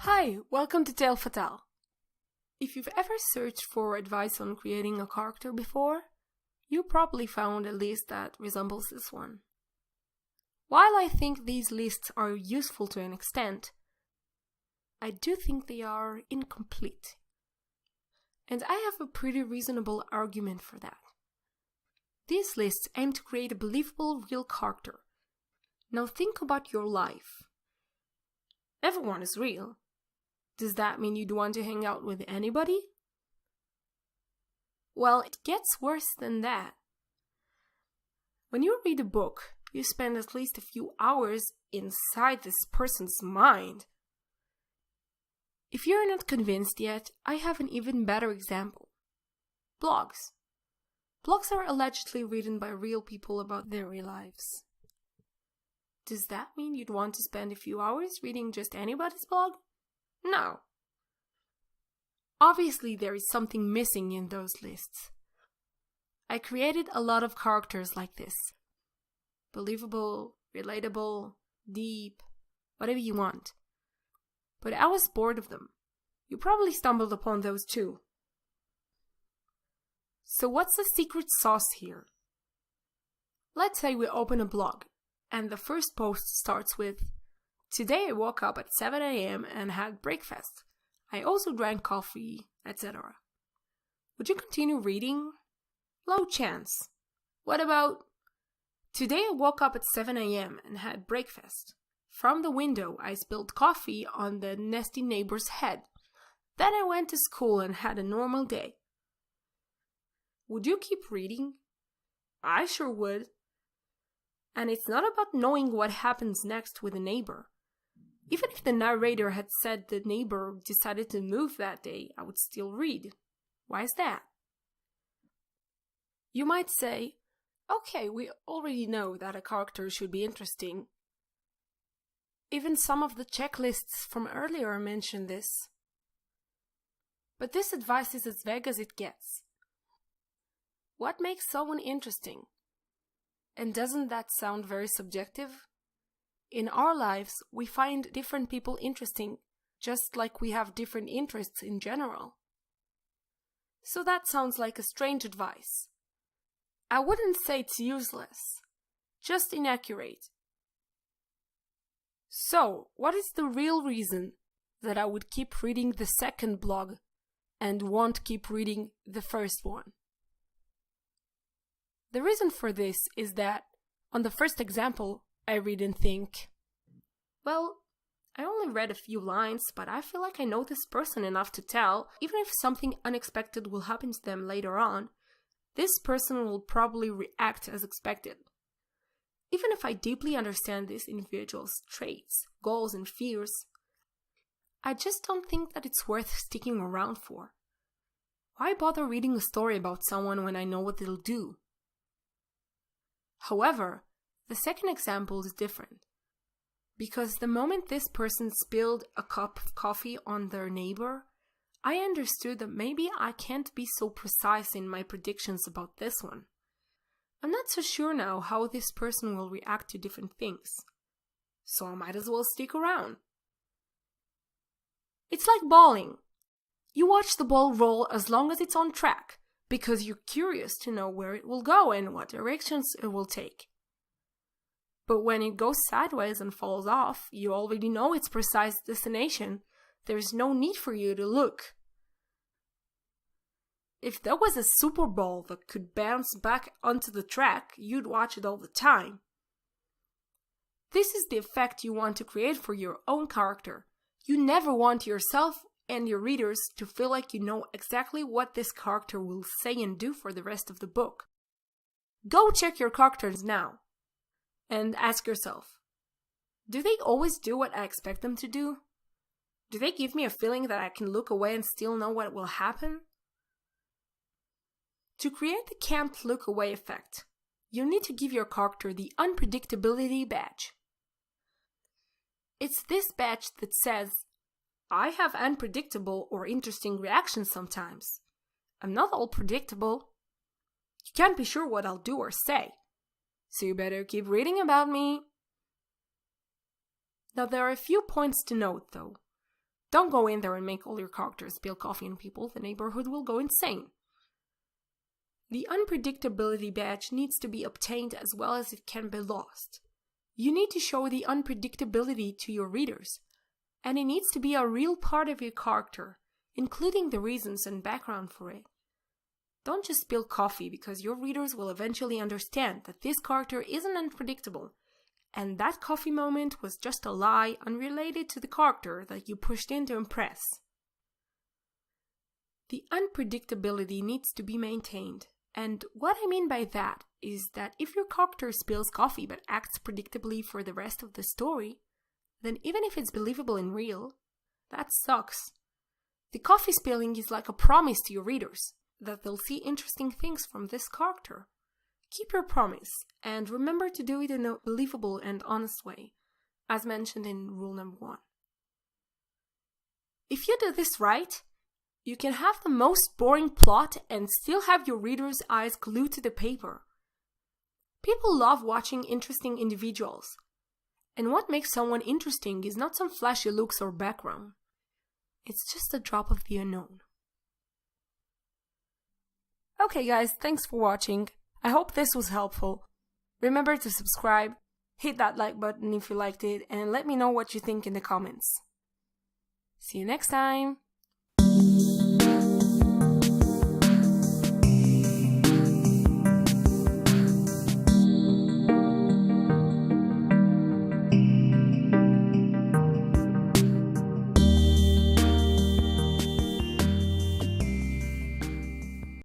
Hi, welcome to Tale Fatale. If you've ever searched for advice on creating a character before, you probably found a list that resembles this one. While I think these lists are useful to an extent, I do think they are incomplete. And I have a pretty reasonable argument for that. These lists aim to create a believable real character. Now think about your life. Everyone is real. Does that mean you'd want to hang out with anybody? Well, it gets worse than that. When you read a book, you spend at least a few hours inside this person's mind. If you're not convinced yet, I have an even better example. Blogs. Blogs are allegedly written by real people about their real lives. Does that mean you'd want to spend a few hours reading just anybody's blog? No. Obviously, there is something missing in those lists. I created a lot of characters like this. Believable, relatable, deep, whatever you want. But I was bored of them. You probably stumbled upon those too. So what's the secret sauce here? Let's say we open a blog, and the first post starts with, "Today I woke up at 7 a.m. and had breakfast. I also drank coffee, etc." Would you continue reading? Low chance. What about, "Today I woke up at 7 a.m. and had breakfast. From the window I spilled coffee on the nasty neighbor's head. Then I went to school and had a normal day." Would you keep reading? I sure would. And it's not about knowing what happens next with a neighbor. Even if the narrator had said the neighbor decided to move that day, I would still read. Why is that? You might say, okay, we already know that a character should be interesting. Even some of the checklists from earlier mention this. But this advice is as vague as it gets. What makes someone interesting? And doesn't that sound very subjective? In our lives, we find different people interesting, just like we have different interests in general. So that sounds like a strange advice. I wouldn't say it's useless, just inaccurate. So, what is the real reason that I would keep reading the second blog and won't keep reading the first one? The reason for this is that, on the first example, I read and think, well, I only read a few lines, but I feel like I know this person enough to tell, even if something unexpected will happen to them later on, this person will probably react as expected. Even if I deeply understand this individual's traits, goals, and fears, I just don't think that it's worth sticking around for. Why bother reading a story about someone when I know what they'll do? However, the second example is different. Because the moment this person spilled a cup of coffee on their neighbor, I understood that maybe I can't be so precise in my predictions about this one. I'm not so sure now how this person will react to different things. So I might as well stick around. It's like bowling. You watch the ball roll as long as it's on track, because you're curious to know where it will go and what directions it will take. But when it goes sideways and falls off, you already know its precise destination. There's no need for you to look. If there was a super ball that could bounce back onto the track, you'd watch it all the time. This is the effect you want to create for your own character. You never want yourself and your readers to feel like you know exactly what this character will say and do for the rest of the book. Go check your characters now. And ask yourself, do they always do what I expect them to do? Do they give me a feeling that I can look away and still know what will happen? To create the can't look away effect, you need to give your character the unpredictability badge. It's this badge that says, I have unpredictable or interesting reactions sometimes. I'm not all predictable. You can't be sure what I'll do or say. So you better keep reading about me. Now there are a few points to note though. Don't go in there and make all your characters spill coffee on people. The neighborhood will go insane. The unpredictability badge needs to be obtained as well as it can be lost. You need to show the unpredictability to your readers, and it needs to be a real part of your character, including the reasons and background for it. Don't just spill coffee, because your readers will eventually understand that this character isn't unpredictable, and that coffee moment was just a lie unrelated to the character that you pushed in to impress. The unpredictability needs to be maintained. And what I mean by that is that if your character spills coffee but acts predictably for the rest of the story, then even if it's believable and real, that sucks. The coffee spilling is like a promise to your readers that they'll see interesting things from this character. Keep your promise and remember to do it in a believable and honest way, as mentioned in rule number 1. If you do this right, you can have the most boring plot and still have your readers' eyes glued to the paper. People love watching interesting individuals. And what makes someone interesting is not some flashy looks or background. It's just a drop of the unknown. Okay guys, thanks for watching. I hope this was helpful. Remember to subscribe, hit that like button if you liked it, and let me know what you think in the comments. See you next time!